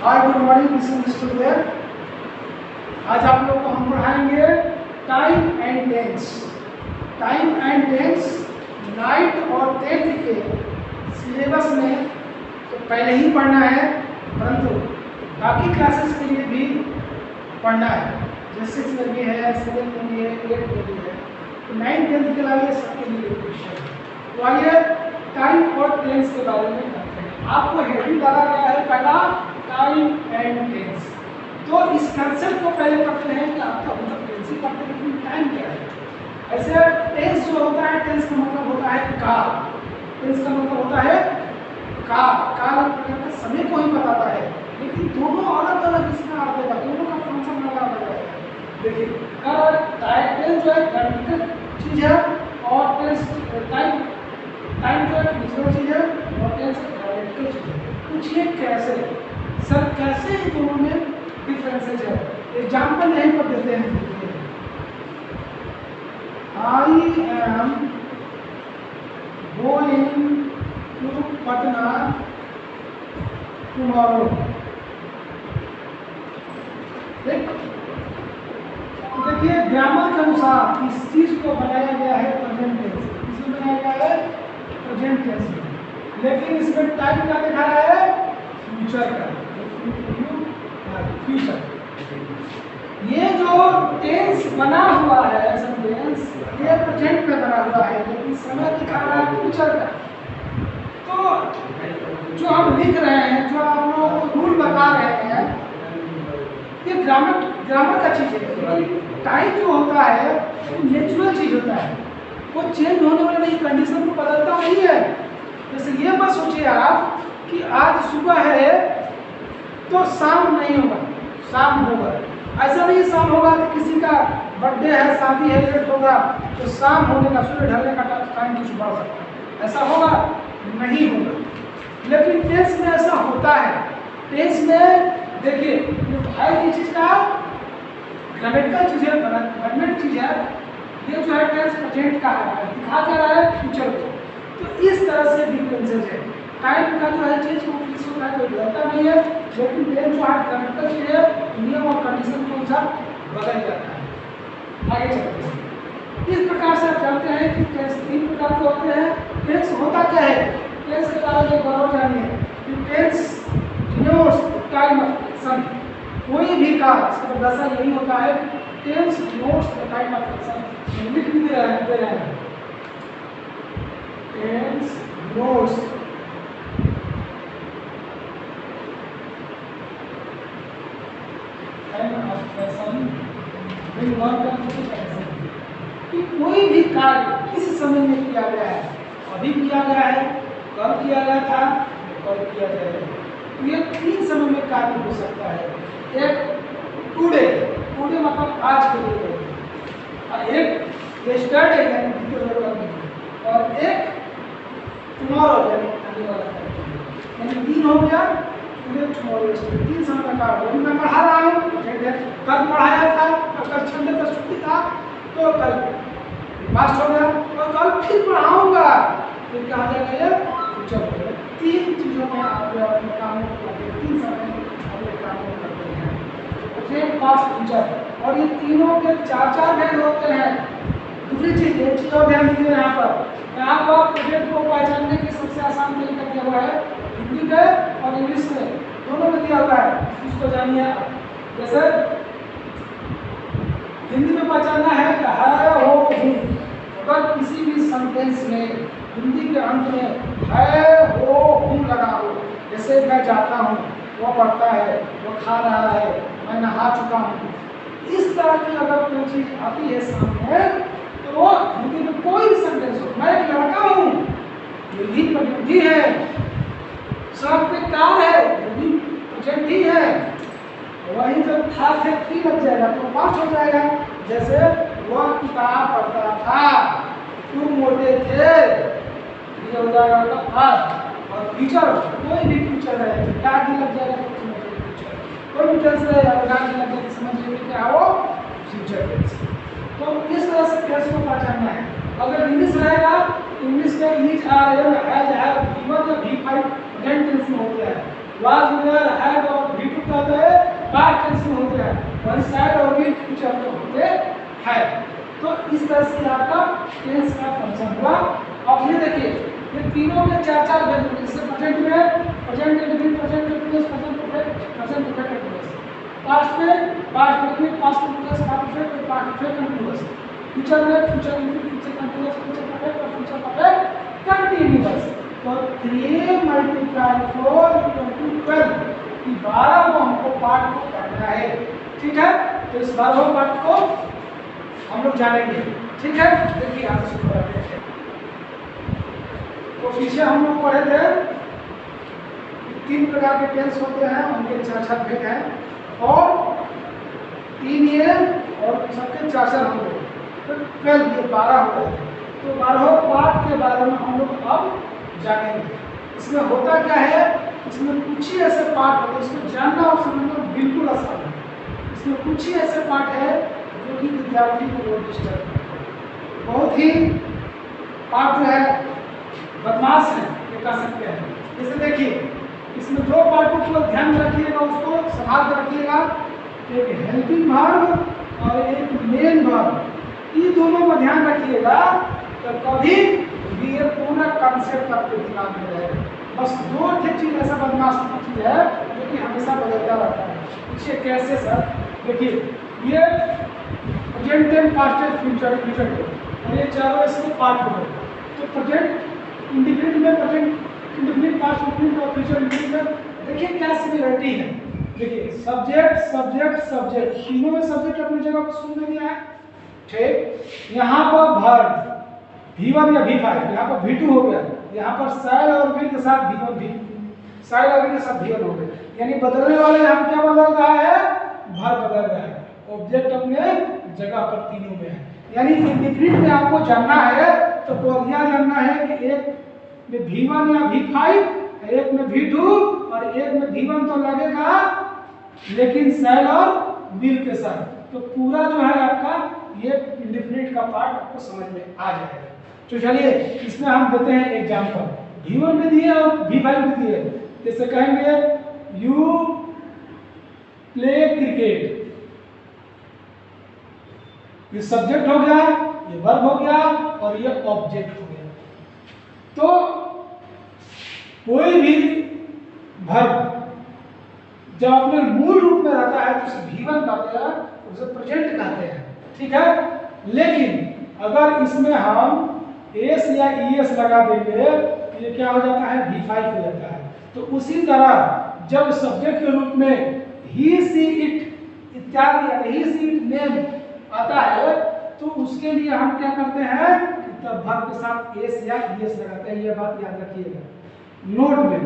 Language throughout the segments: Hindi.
हाय गुड मॉर्निंग लिसन स्टूडेंट। आज आप लोग को हम पढ़ाएंगे time and tense. Time and tense 9th और 10th के सिलेबस में तो पहले ही पढ़ना है, परंतु बाकी क्लासेस के लिए भी पढ़ना है। जैसे 6 में भी है, 7 में भी है, 8 में भी है, तो 9th 10th के अलावा सबके लिए क्वेश्चन है। तो आइए टाइम और टेंस के बारे में करते हैं। आपको हेडिंग डाला गया है पहला टाइम एंड टेंस। तो इस कंसेप्ट को पहले पढ़ते हैं कि आपका मतलब टेंस ही पढ़ते हैं, लेकिन टाइम क्या है। ऐसे टेंस जो होता है, टेंस का मतलब होता है काल। टेंस का मतलब होता है काल। काल एक प्रकार का समय को ही बताता है, लेकिन दोनों अलग अलग इसका अर्थ है, दोनों का फंक्शन अलग अलग है। देखिए टेंस जो है ग्रामेटिकल चीज है और टेंस टाइम जो है फिजिकल चीज है और टेंस ग्रामेटिकल चीज है। पूछिए कैसे सर, कैसे इन दोनों में डिफरेंसेस है। एग्जाम्पल यहीं पर देते हैं। I am going to Patna tomorrow. देखिए ग्रामर के अनुसार इस चीज को बनाया गया है प्रेजेंट टेंस। इसमें बनाया गया है प्रेजेंट टेंस में, लेकिन इसमें टाइम क्या दिखा रहा है? फ्यूचर का। फ्यूचर ये जो टेंस बना हुआ है सेंटेंस, ये प्रेजेंट में बना हुआ है, लेकिन समय दिखा रहा है फ्यूचर का। तो जो हम लिख रहे हैं, जो हम लोग को रूल बता रहे हैं, ये ग्रामर का चीज है। टाइम जो होता है वो नेचुरल चीज होता है, वो चेंज होने वाले नहीं, कंडीशन को बदलता नहीं है। जैसे ये मत सोचिए आप कि आज सुबह है तो शाम नहीं होगा, शाम होगा। ऐसा नहीं शाम होगा कि किसी का बर्थडे है, शादी है, लेट होगा तो शाम होने का, सूर्य ढलने का टाइम कुछ बढ़ सकता है। ऐसा होगा नहीं होगा। लेकिन टेंस में ऐसा होता है। टेंस में देखिए भाई की चीज का ग्रामेटिकल चीज है, परमानेंट चीज है। ये जो है टेंस प्रेजेंट का है, दिखा क्या रहा है? फ्यूचर को। तो इस तरह से डिफरेंसेस है। टाइम का जो है चीज को फिक्स होता है, कोई बदलता नहीं है, लेकिन टेंस जो है ग्रामेटिकल चीज है, नियम और कंडीशन के अनुसार बदल जाता है। आगे चलते हैं। इस प्रकार से आप जानते हैं कि टेंस 3 प्रकार के होते हैं। टेंस होता क्या है? टेंस के बारे में गौरव जानिए कि tense denotes time of action. कोई भी कार्य, इसका दशा यही होता है कि tense denotes the time of action. लिख भी दे रहे हैं tense denotes time of action when one complete action. कि कोई भी कार्य किस समय में किया गया है, अभी किया गया है, कब किया गया था, कब किया जाएगा। ये 3 समय में कार्य हो सकता है। एक टुडे, टुडे मतलब आज के लिए, और एक यस्टरडे और एक टुमारो यानी आने वाला। यानी 3 हो गया, टुडे टुमारो यस्टरडे, 3 समय का कार्य। अभी मैं पढ़ा रहा हूँ, कल पढ़ाया था, कल संडे का छुट्टी था तो कल पास हो गया, और कल फिर पढ़ाऊंगा तो क्या हो जाएगा? ये फ्यूचर हो गया। 3 चीजों में आप अपने कामों को करते हैं, 3 समय अपने कामों को करते हैं, प्रेजेंट पास्ट फ्यूचर। और ये तीनों के 4-4 भेद होते हैं। दूसरी चीज, एक चीज और ध्यान दीजिए यहाँ पर प्रेजेंट को पहचानने की सबसे आसान तरीका दिया हुआ है, हिंदी में और इंग्लिश में दोनों में दिया हुआ है। उसको जानिए आप। जैसे हिंदी में पहचानना है कि है हो हूँ। अगर किसी भी सेंटेंस में हिंदी के अंत में है हो हूँ लगा हो, जैसे मैं जाता हूँ, वो पढ़ता है, वो खा रहा है, मैं नहा चुका हूँ, इस तरह की अगर कोई चीज आती है सामने, तो वो हिंदी में कोई भी सेंटेंस हो, मैं एक लड़का हूँ, ये भी प्रेजेंट ही है। सड़क पे कार है, ये भी प्रेजेंट ही है। वही जब था थे थी लग जाएगा तो पास हो जाएगा। जैसे वह किताब पढ़ता था, तुम मोटे थे, ये हो जाएगा उसका पास। और फ्यूचर, कोई भी फ्यूचर है, डाक भी लग जाएगा तो समझ लीजिए फ्यूचर। कोई भी टेंस है, डाक भी लग जाएगा समझ लीजिए क्या हो? Future tense. तो इस तरह से टेंस को पहचानना है। अगर इंग्लिश रहेगा, इंग्लिश में is, are, am, has, have, given या भी 5 प्रेजेंट टेंस में होता है। वाज वेयर हैड और भी टू कहते हैं पास्ट टेंस में होते हैं, वही साइड और विल फ्यूचर में होते हैं। तो इस तरह से आपका टेंस का फंक्शन हुआ। अब ये देखिए ये तीनों में चार चार वैल्यू, जैसे प्रेजेंट में present continuous, present continuous, present perfect, present perfect continuous, past में past continuous, past continuous, past perfect, past perfect continuous, future में future continuous, future continuous, future perfect और फ्यूचर परफेक्ट कंटिन्यूस। तो 3 × 4 = 12 कि 12 को हमको पार्ट को करना है। ठीक है, तो इस 12 पार्ट को हम लोग जानेंगे। ठीक है, देखिए आप शुरू करते हैं। तो पीछे हम लोग पढ़े थे 3 प्रकार के टेंस होते हैं, उनके 4 भेद हैं और 3 ये और सबके 4 होंगे, तो 12 ये 12 हो गए। तो 12 पार्ट के बारे में हम लोग अब जानेंगे। इसमें होता क्या है, इसमें कुछ ही ऐसे पार्ट होते हैं, इसको जानना और समझना बिल्कुल आसान है। इसमें कुछ ही ऐसे पार्ट है जो कि विद्यार्थी को बहुत डिस्टर्ब करते हैं, बहुत ही पार्ट जो है बदमाश है ये कह सकते हैं। जैसे देखिए इसमें 2 पार्ट को केवल ध्यान में रखिएगा, उसको संभाल कर रखिएगा, एक हेल्पिंग वर्ब और एक मेन वर्ब। ये दोनों में ध्यान रखिएगा तो कभी भी ये पूरा कॉन्सेप्ट आपके दिमाग में रहेगा। बस 2 चीज ऐसा बदमाश चीज है जो कि हमेशा बदलता रहता है। पूछिए कैसे सर? देखिए ये present tense, past tense, future tense और ये चारों इसके पार्ट हो गए। तो प्रेजेंट इंडिफिनिट में प्रेजेंट इंडिफिनिट, पास्ट इंडिफिनिट और फ्यूचर इंडिफिनिट, देखिए क्या सिमिलरिटी है। देखिए सब्जेक्ट सब्जेक्ट सब्जेक्ट, तीनों में सब्जेक्ट अपनी जगह पर सुन दिया है। ठीक, यहाँ पर वर्ब V1 या V5, यहाँ पर V2 हो गया, यहाँ पर साइल और विल के साथ V1 V, साइल और विल के साथ V1 हो गया। यानी बदलने वाले हम क्या बदल रहा है, वर्ब बदल रहा है, ऑब्जेक्ट अपने जगह पर तीनों में है। यानी इंडिफिनिट में आपको जानना है तो यह जानना है कि एक में V1 या V5, एक में V2 और एक में V1 तो लगेगा लेकिन साइल और विल के साथ। तो पूरा जो है आपका ये इंडिफिनिट का पार्ट आपको समझ में आ जाएगा। तो चलिए इसमें हम देते हैं एग्जांपल। V1 भी दिए और V5 भी दिए। जैसे कहेंगे यू प्ले क्रिकेट, ये सब्जेक्ट हो गया, ये वर्ब हो गया और ये ऑब्जेक्ट हो गया। तो कोई भी वर्ब जब अपने मूल रूप में रहता है तो उसे V1 कहते हैं, उसे प्रेजेंट कहते हैं। ठीक है, लेकिन अगर इसमें हम एस या ईएस लगा देंगे तो ये क्या हो जाता है, V5 हो जाता है। तो उसी तरह जब सब्जेक्ट के रूप में ही सी इट इत्यादि, ही सी इट नेम आता है तो उसके लिए हम क्या करते हैं, तब वर्ब के साथ एस या ईएस लगाते हैं। ये बात याद रखिएगा नोट में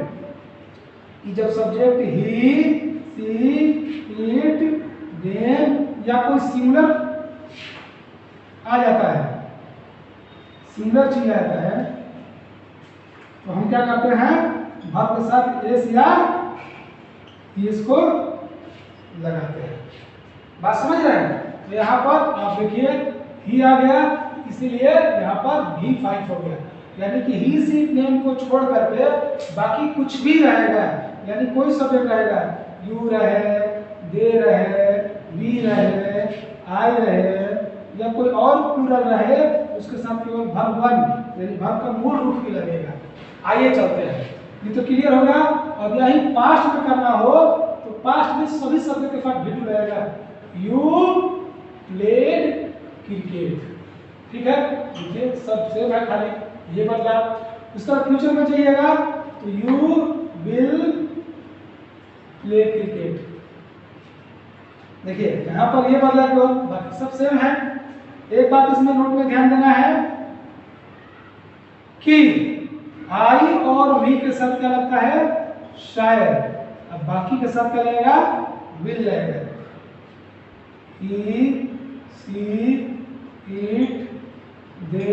कि जब subject he see it them या कोई सिमिलर आ जाता है, सिमिलर चीज आ जाता है, तो हम क्या करते हैं, वर्ब के साथ एस या ईएस को लगाते हैं। बात समझ रहे हैं? तो यहाँ पर आप देखिए ही आ गया, इसीलिए यहाँ पर V5 हो गया। यानी कि ही सी नेम को छोड़ करके बाकी कुछ भी रहेगा, यानी कोई सब्जेक्ट रहेगा, यू रहे, दे रहे, वी रहे, आई रहे या कोई और प्लूरल रहे, उसके साथ केवल वर्ब 1 यानी वर्ब का मूल रूप ही लगेगा। आइए चलते हैं, ये तो क्लियर होगा। अब यही पास्ट में करना हो तो पास्ट में सभी शब्द के साथ V2 रहेगा, यू प्लेड क्रिकेट। ठीक है, देखिए सब सेम है, खाली ये बदला। उसका फ्यूचर में चाहिएगा तो यू विल प्ले क्रिकेट। देखिए यहाँ पर ये बदला, केवल बाकी सब सेम है। एक बात इसमें नोट में ध्यान देना है कि आई और वी के साथ क्या लगता है, शायद। अब बाकी के साथ क्या लगेगा, विल लगेगा। ही सी इट दे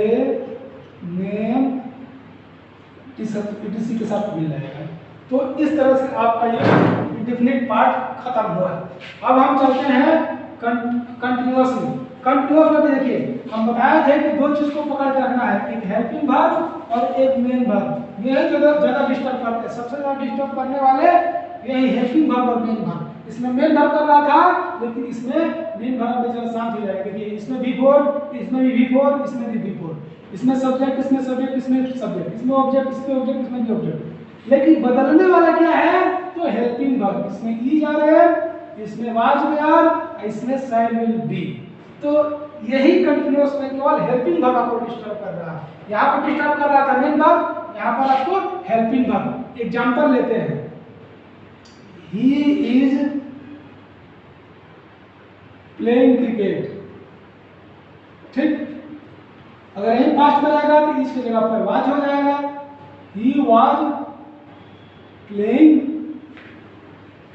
नेम इसी के साथ मिल जाएगा। तो इस तरह से आपका ये इंडिफिनिट पार्ट खत्म हुआ। अब हम चलते हैं कंटिन्यूअस में। कंटिन्यूअस में भी देखिए हम बताए थे कि 2 चीज को पकड़ के रखना है, एक हेल्पिंग वर्ब और एक मेन वर्ब। ये ज्यादा डिस्टर्ब करते हैं। सबसे ज्यादा डिस्टर्ब करने वाले यही हेल्पिंग वर्ब और मेन वर्ब। इसमें मेन वर्ब कर रहा था, लेकिन इसमें मेन वर्ब में जरा शांत हो जाएगा। देखिए इसमें V4, इसमें भी V4, इसमें भी V4, इसमें सब्जेक्ट, इसमें सब्जेक्ट, इसमें सब्जेक्ट, इसमें ऑब्जेक्ट, इसमें ऑब्जेक्ट, इसमें भी ऑब्जेक्ट। लेकिन बदलने वाला क्या है? तो हेल्पिंग वर्ब। इसमें ई जा रहे हैं, इसमें वाज वेयर, इसमें शैल विल बी। तो यही कंटीन्यूअस में केवल हेल्पिंग वर्ब आपको डिस्टर्ब कर रहा है। यहाँ पर डिस्टर्ब कर रहा था मेन वर्ब, यहाँ पर आपको हेल्पिंग वर्ब। एग्जांपल लेते हैं, ही इज प्लेइंग क्रिकेट। ठीक, अगर यही पास्ट में रहेगा तो इसकी जगह पर वाज हो जाएगा, ही वाज प्लेइंग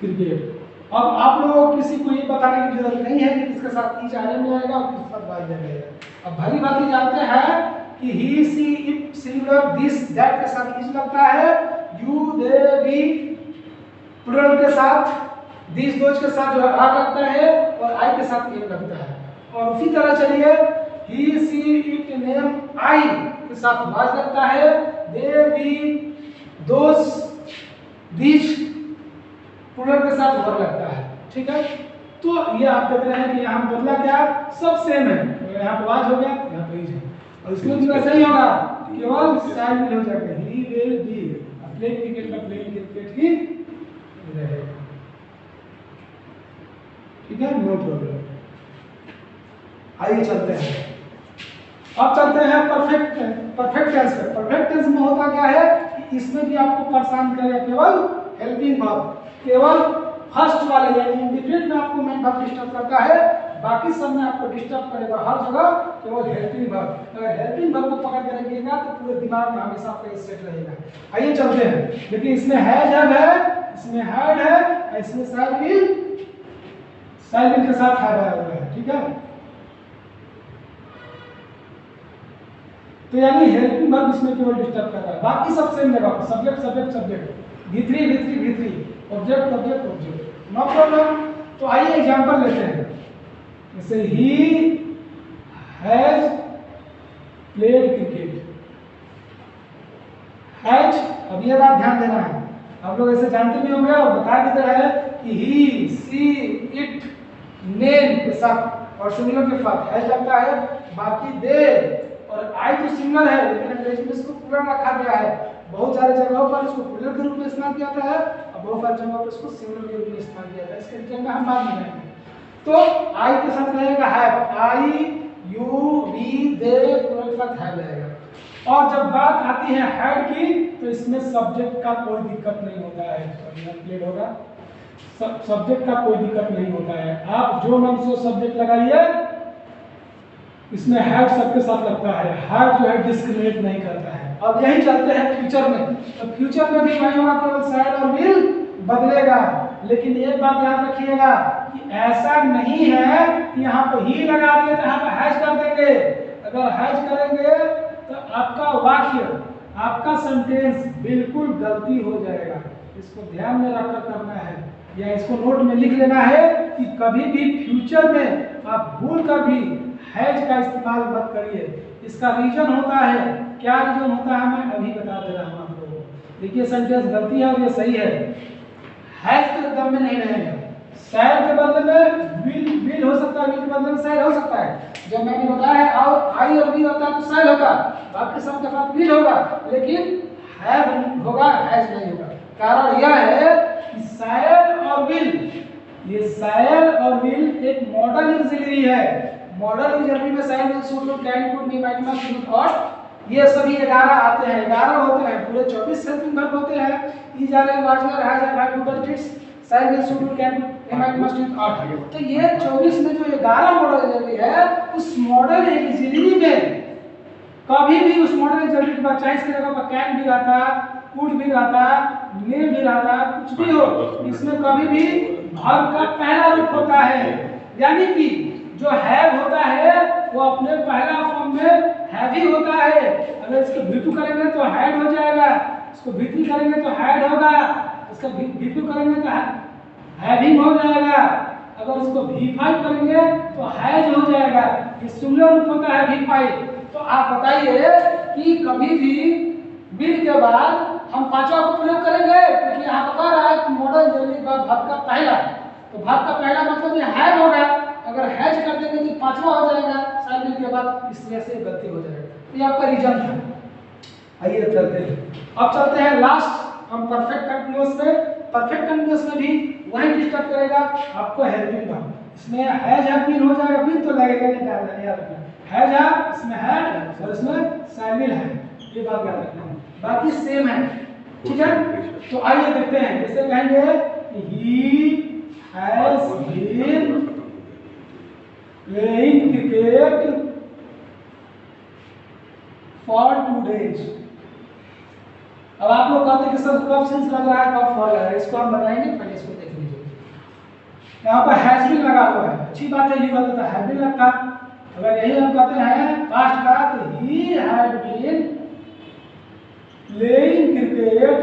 क्रिकेट। अब आप लोगों को किसी को ये बताने की जरूरत नहीं है कि किसके साथ ई जाने में आएगा और किसके साथ वाज जाएगा। अब भली बात ही जानते हैं कि ही, सी, इट, सिंगुलर, दिस, दैट के साथ इज लगता है, यू, दे, वी प्लूरल के साथ, दिस, दोज के साथ जो है आर लगता है, और आई के साथ एम लगता है। और उसी तरह चलिए ही, सी, इट, नेम, आई के साथ वाज लगता है, दे, वी, दोज, दिस प्लूरल के साथ वर्ब लगता है। ठीक है, तो ये आप देख रहे हैं कि यहाँ बदला क्या, सब सेम है। तो यहाँ पे वाज हो गया, यहाँ पे इज है, और इसमें भी वैसा ही होगा, केवल शैल विल हो जाएगा, he will be playing cricket का प्लेइंग क्रिकेट ही रहेगा। ठीक है, नो प्रॉब्लम। आइए चलते हैं, अब चलते हैं परफेक्ट टेंस पे। परफेक्ट टेंस में होता क्या है कि इसमें भी आपको परेशान करेगा केवल हेल्पिंग वर्ब। केवल फर्स्ट वाले यानी इंडिफिनिट में आपको मेन वर्ब डिस्टर्ब करता है, बाकी सब में आपको डिस्टर्ब करेगा हर जगह केवल हेल्पिंग वर्ब। अगर हेल्पिंग वर्ब को पकड़ के रखिएगा तो पूरे दिमाग में हमेशा आपका सेट रहेगा। आइए चलते हैं, लेकिन इसमें हैज है, इसमें हैड है, इसमें शैल विल के साथ हैड आया हुआ है। ठीक है, तो यानी हेल्पिंग वर्ब इसमें केवल डिस्टर्ब कर रहा है, बाकी सब सेम जगह, subject subject subject, V3 object object object, no problem. तो आइए एग्जांपल लेते हैं, जैसे he has played cricket. Has, अब ये बात ध्यान देना है, आप लोग ऐसे जानते नहीं होंगे और बता भी रहा है कि ही, सी, इट, नेम के साथ और सिंगुलर के साथ हैज लगता है, बाकी दे और आई तो सिंगल है, लेकिन अंग्रेजी में इसको प्लूरल रखा गया है। बहुत सारे जगहों पर इसको प्लूरल के रूप में इस्तेमाल किया जाता है और बहुत सारी जगहों पर इसको सिंगुलर के रूप में इस्तेमाल किया जाता है। इसके डिटेल में हम बाद में जाएंगे। तो आई के साथ रहेगा have, I, you, we, they plural के साथ हैव रहेगा। और जब बात आती है हैड की तो इसमें सब्जेक्ट का कोई दिक्कत नहीं होता है, क्लियर होगा, सब्जेक्ट का कोई दिक्कत नहीं होता है। आप जो मन से सब्जेक्ट लगाइए, इसमें हैड सबके साथ लगता है, हैड जो है डिस्क्रिमिनेट नहीं करता है। अब यही चलते हैं फ्यूचर में, तो फ्यूचर में भी वही होगा, केवल शैल और विल बदलेगा। लेकिन एक बात याद रखिएगा कि ऐसा नहीं है कि यहाँ पे ही लगा दिए तो यहाँ पे हैज कर देंगे। अगर हैज करेंगे तो आपका वाक्य, आपका सेंटेंस बिल्कुल गलती हो जाएगा। इसको ध्यान में रखकर करना है, या इसको नोट में लिख लेना है कि कभी भी फ्यूचर में आप भूल कर भी हैज का इस्तेमाल मत करिए। इसका रीजन होता है, क्या रीजन होता है मैं अभी बता दे रहा हूँ आप लोगों को। देखिए सेंटेंस गलती है और ये सही है, हैज तो एकदम में नहीं रहेगा, शैल के बदले में विल हो सकता है, विल के बदले में शैल हो सकता है। जब मैंने बताया है और आई और विल होता है तो शैल होगा, बाकी सब के साथ विल होगा, लेकिन हैव होगा, हैज नहीं होगा। कारण यह है कि शैल और विल, ये शैल और विल एक मॉडल ऑक्सिलरी है। मॉडल ऑक्सिलरी में shall, will, should, can, could, be, might, must, should, ought, ये सभी 11 आते हैं, 11 होते हैं, पूरे 24 हेल्पिंग वर्ब होते हैं। Is, are, was, were, has, have, do, does, did, shall, will, should, can, could, be, might, must, should, ought. तो ये 24 में जो 11 मॉडल ऑक्सिलरी है, उस मॉडल ऑक्सिलरी में कभी भी उस मॉडल ऑक्सिलरी के बाद चाहे इसके जगह पर कैन भी रहता, कुड भी रहता, मे भी रहता, कुछ भी हो, इसमें कभी भी वर्ब का पहला रूप होता है। यानी कि जो हैव होता है वो अपने पहला फॉर्म में हैव ही होता है। अगर इसको V2 करेंगे तो हैड हो जाएगा, इसको V3 करेंगे तो हैड होगा, इसको V2 करेंगे तो हैविंग हो जाएगा, अगर इसको V5 करेंगे तो हैज हो जाएगा। ये सिंगुलर रूप होता है V5। तो आप बताइए कि कभी भी विल के बाद हम पांचवा को प्रयोग करेंगे क्योंकि यहाँ पर कह रहा है कि मॉडर्न जनरली भाग का पहला, तो भाग का पहला मतलब ये हैव होगा, अगर हैज कर देंगे तो पांचवा हो जाएगा शायद के बाद, इस तरह से गलती हो जाएगा। तो ये आपका रीजन था। आइए चलते हैं, अब चलते हैं लास्ट हम परफेक्ट कंटिन्यूअस में। परफेक्ट कंटिन्यूअस में भी वही डिस्टर्ब करेगा आपको हैव बीन का, इसमें हैज हैव बीन हो जाएगा, बीन तो लगेगा नहीं, याद रखना हैज है, इसमें हैड और इसमें शामिल है, ये बात याद रखना, बाकी सेम है, ठीक है। तो आइए देखते हैं, जैसे कहेंगे he has been playing cricket for 2 days। अब आप लोग कहते हैं कि सर कब सिंस लग रहा है, कब फॉर लग रहा है, इसको हम बताएंगे, पहले इसको देख लीजिए। यहाँ पर हैज बीन लगा हुआ है, अच्छी बात है, ये बात तो हैव बीन लगता। अगर यही हम कहते हैं पास्ट का, तो he had been playing cricket,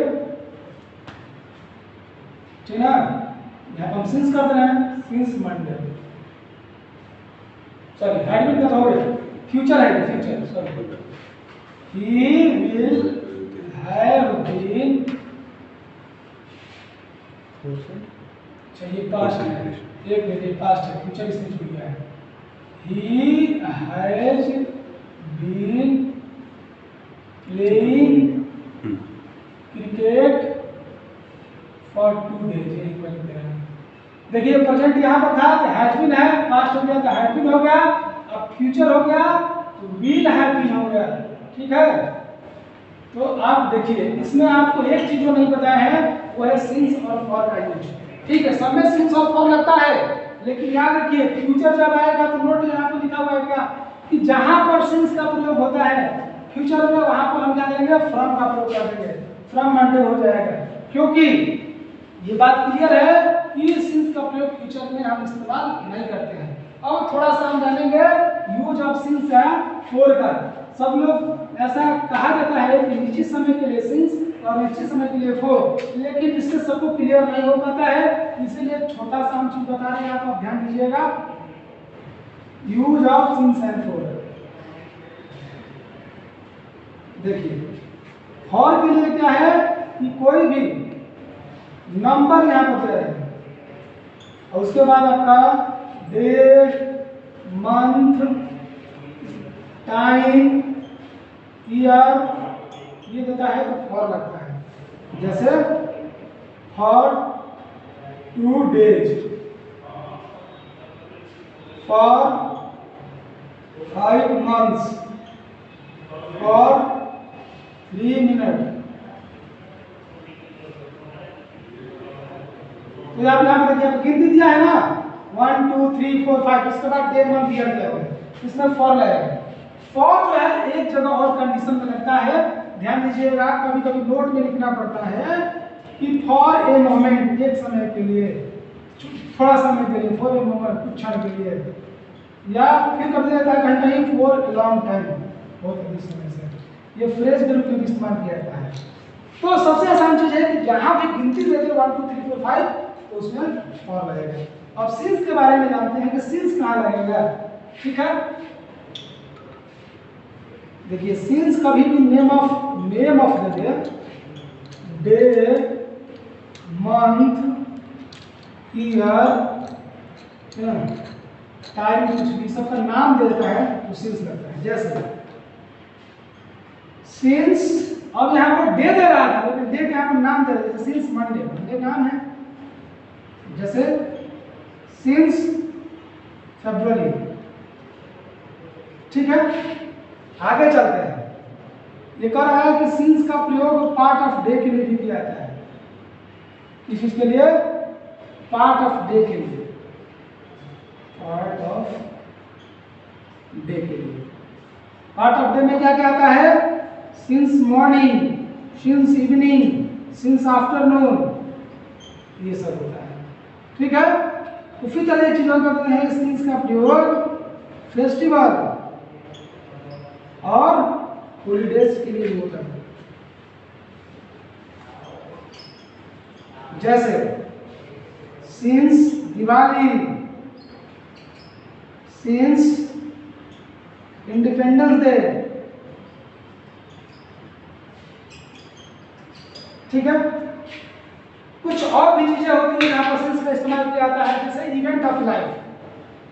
ठीक है। यहाँ पर हम सिंस करते हैं, since Monday, sorry had been का हो गया, फ्यूचर है, future sorry, he will have been, चलिए पास्ट है, एक मिनट, पास्ट है, फ्यूचर इसमें जुड़ गया है। He has been playing cricket for 2 days। देखिए प्रेजेंट यहाँ पर था तो हैज बीन है, पास्ट हो गया तो हैड बीन हो गया, अब फ्यूचर हो गया तो विल हैव बीन हो गया, ठीक है। तो आप देखिए इसमें आपको एक चीज जो नहीं पता है वो है सिंस और फॉर का यूज, ठीक है। सब में सिंस और फॉर लगता है, लेकिन याद रखिए फ्यूचर जब आएगा तो नोट यहाँ पे लिखा हुआ है क्या कि जहां पर सिंस का प्रयोग होता है फ्यूचर में, वहां पर हम क्या करेंगे, फ्रॉम का प्रयोग कर देंगे, फ्रॉम मंडे हो जाएगा, क्योंकि ये बात क्लियर है कि सिंस का प्रयोग फ्यूचर में हम इस्तेमाल नहीं करते हैं। अब थोड़ा सा हम जानेंगे यूज ऑफ सिंस है फॉर का। सब लोग ऐसा कहा जाता है कि निश्चित समय के लिए सिंस और निश्चित समय के लिए फॉर, लेकिन इससे सबको क्लियर नहीं हो पाता है, इसीलिए छोटा सा हम चीज बता रहे हैं, आप ध्यान दीजिएगा। Use of since and for, देखिए फॉर के लिए क्या है कि कोई भी नंबर यहाँ पर दे रहे हैं और उसके बाद आपका डेट, मंथ, टाइम, ईयर ये देता है तो फॉर लगता है। जैसे for 2 days, for 5 months, for 3 minutes। तो आप यहाँ पर देखिए गिनती दिया है ना 1 2 3 4 5, इसके बाद डे मंथ ईयर दिया है, इसमें फॉर लगेगा। फॉर जो है एक जगह और कंडीशन में लगता है, ध्यान दीजिएगा, कभी कभी नोट में लिखना पड़ता है कि फॉर ए मोमेंट, एक समय के लिए, थोड़ा समय के लिए, फॉर ए मोमेंट, कुछ क्षण के लिए, या फिर कभी देता है कहीं कहीं फॉर ए लॉन्ग टाइम, बहुत अधिक समय से, ये फ्रेज के रूप में भी इस्तेमाल किया जाता है। तो सबसे आसान चीज है कि जहां भी गिनती देते 1 2 3 4 5 तो उसमें फॉर लगेगा। अब सिंस के बारे में जानते हैं कि सिंस कहाँ लगेगा, ठीक है। देखिए सिंस कभी भी name of they they, day, month, year, time, कुछ भी सबका नाम देता है तो सिंस लगता है। जैसे सिंस, अब यहाँ पर डे दे रहा था लेकिन डे के यहाँ पर नाम दे रहा है, सिंस मंडे, मंडे नाम है। जैसे सिंस फरवरी, ठीक है। आगे चलते हैं, ये कह रहा है कि सिंस का प्रयोग पार्ट ऑफ डे के लिए भी किया जाता है। किस चीज के लिए, पार्ट ऑफ डे के लिए, पार्ट ऑफ डे के लिए। पार्ट ऑफ डे में क्या क्या आता है, since morning, since evening, since afternoon, ये सब होता है, ठीक है। तो फिर चलिए चीजों करते हैं, सिंस का प्रयोग फेस्टिवल और हॉलीडेज के लिए होता है। जैसे since Diwali, since independence day, ठीक है। कुछ और भी चीजें होती है जहाँ पर सिंस का इस्तेमाल किया जाता है, जैसे इवेंट ऑफ लाइफ,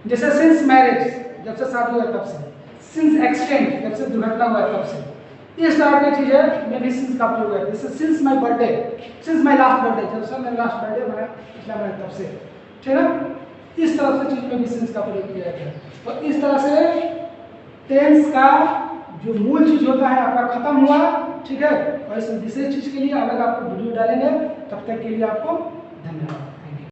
जैसे सिंस मैरिज, जब से शादी हुआ तब से, सिंस एक्सटेंट, जब से दुर्घटना हुआ तब से, इस तरह की चीजें में भी सिंस का प्रयोग है। जैसे since my birthday, since my last birthday, जब से मेरा लास्ट बर्थडे बना पिछला महीने तब से, ठीक है। इस तरह से चीज में भी सिंस का प्रयोग किया जाता है। तो इस तरह से टेंस का जो मूल चीज होता है आपका खत्म हुआ, ठीक है। और इस विशेष चीज के लिए अलग आपको वीडियो डालेंगे। तब तक के लिए आपको धन्यवाद।